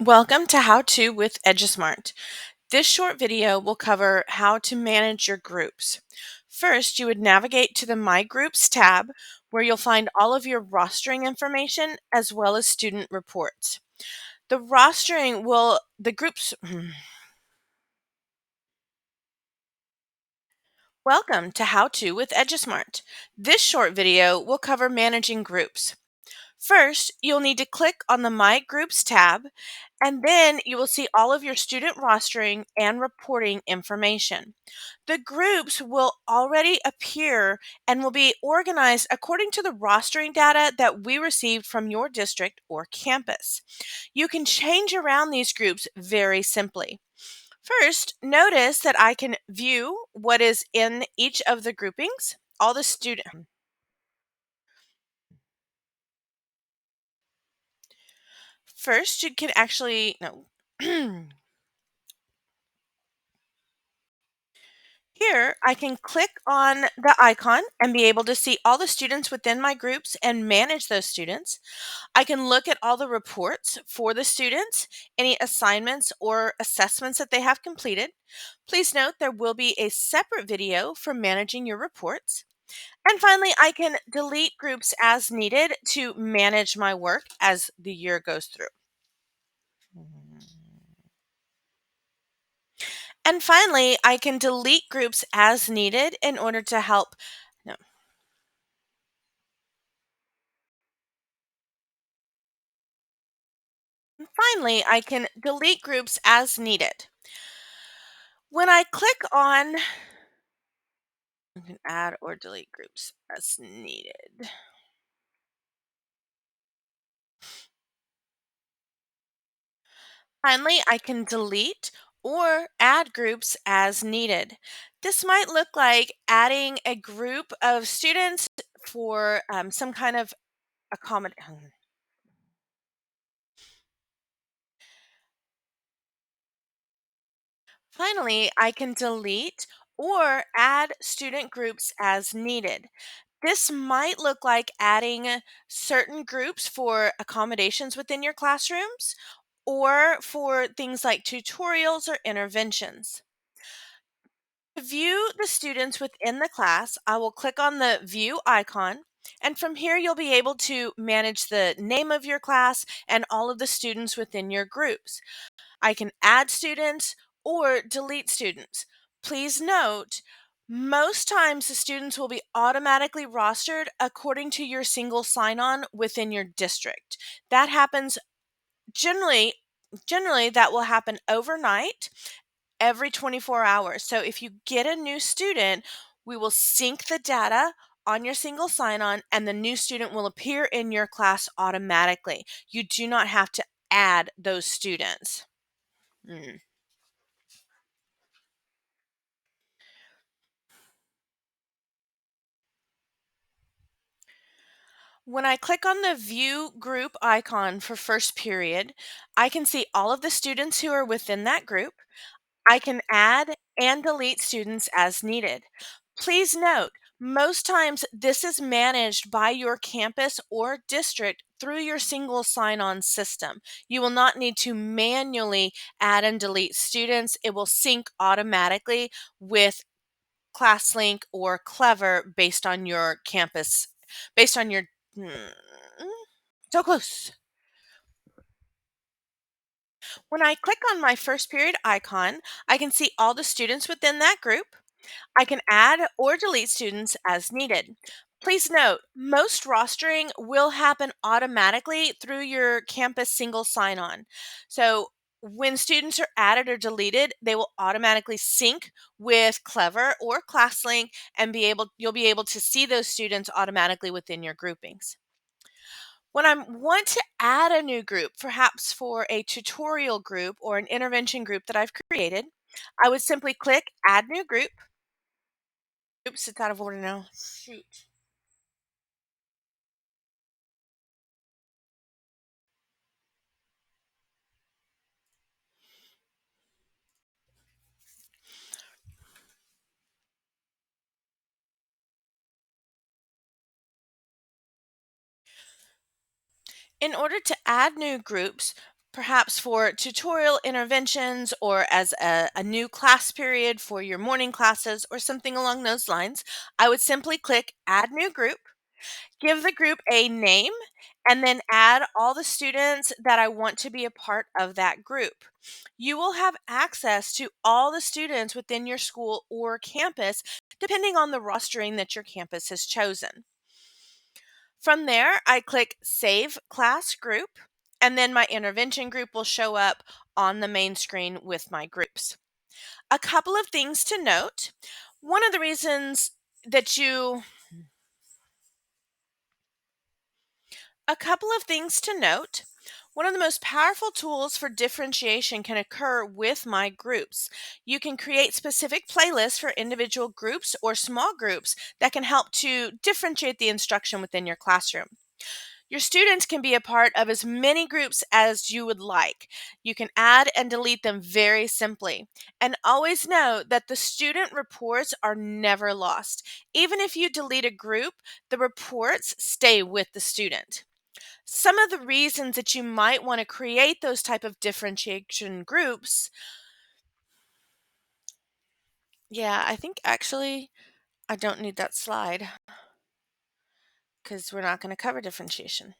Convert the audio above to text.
Welcome to How To with EduSmart. This short video will cover how to manage your groups. First, you would navigate to the My Groups tab where you'll find all of your rostering information as well as student reports. The rostering will, the groups, Welcome to How To with EduSmart. This short video will cover managing groups. First, you'll need to click on the My Groups tab, and then you will see all of your student rostering and reporting information. The groups will already appear and will be organized according to the rostering data that we received from your district or campus. You can change around these groups very simply. First, notice that I can view what is in each of the groupings. All the student First, you can actually no. Here, I can click on the icon and be able to see all the students within my groups and manage those students. I can look at all the reports for the students, any assignments or assessments that they have completed. Please note there will be a separate video for managing your reports. And finally, I can delete groups as needed to manage my work as the year goes through. And finally, I can delete groups as needed in order to help. No. And finally, I can delete groups as needed. When I click on, I can add or delete groups as needed. Finally, I can delete or add groups as needed. This might look like adding a group of students for some kind of accommodation. Finally, I can delete or add student groups as needed. This might look like adding certain groups for accommodations within your classrooms or for things like tutorials or interventions. To view the students within the class, I will click on the View icon, and from here you'll be able to manage the name of your class and all of the students within your groups. I can add students or delete students. Please note, most times the students will be automatically rostered according to your single sign-on within your district. That happens generally generally that will happen overnight every 24 hours. So if you get a new student, we will sync the data on your single sign-on and the new student will appear in your class automatically. You do not have to add those students. Mm. When I click on the View Group icon for first period, I can see all of the students who are within that group. I can add and delete students as needed. Please note, most times this is managed by your campus or district through your single sign-on system. You will not need to manually add and delete students. It will sync automatically with ClassLink or Clever based on your campus, based on your mm, so close. When I click on my first period icon, I can see all the students within that group. I can add or delete students as needed. Please note, most rostering will happen automatically through your campus single sign-on. So when students are added or deleted, they will automatically sync with Clever or ClassLink and you'll be able to see those students automatically within your groupings. When I want to add a new group, perhaps for a tutorial group or an intervention group that I've created, I would simply click Add New Group. Oops, it's out of order now. Shoot. In order to add new groups, perhaps for tutorial interventions or as a new class period for your morning classes or something along those lines, I would simply click Add New Group, give the group a name, and then add all the students that I want to be a part of that group. You will have access to all the students within your school or campus, depending on the rostering that your campus has chosen. From there, I click Save Class Group, and then my intervention group will show up on the main screen with my groups. A couple of things to note. One of the reasons that you A couple of things to note. One of the most powerful tools for differentiation can occur with my groups. You can create specific playlists for individual groups or small groups that can help to differentiate the instruction within your classroom. Your students can be a part of as many groups as you would like. You can add and delete them very simply. And always know that the student reports are never lost. Even if you delete a group, the reports stay with the student. Some of the reasons that you might want to create those type of differentiation groups. Yeah, I think actually I don't need that slide because we're not going to cover differentiation.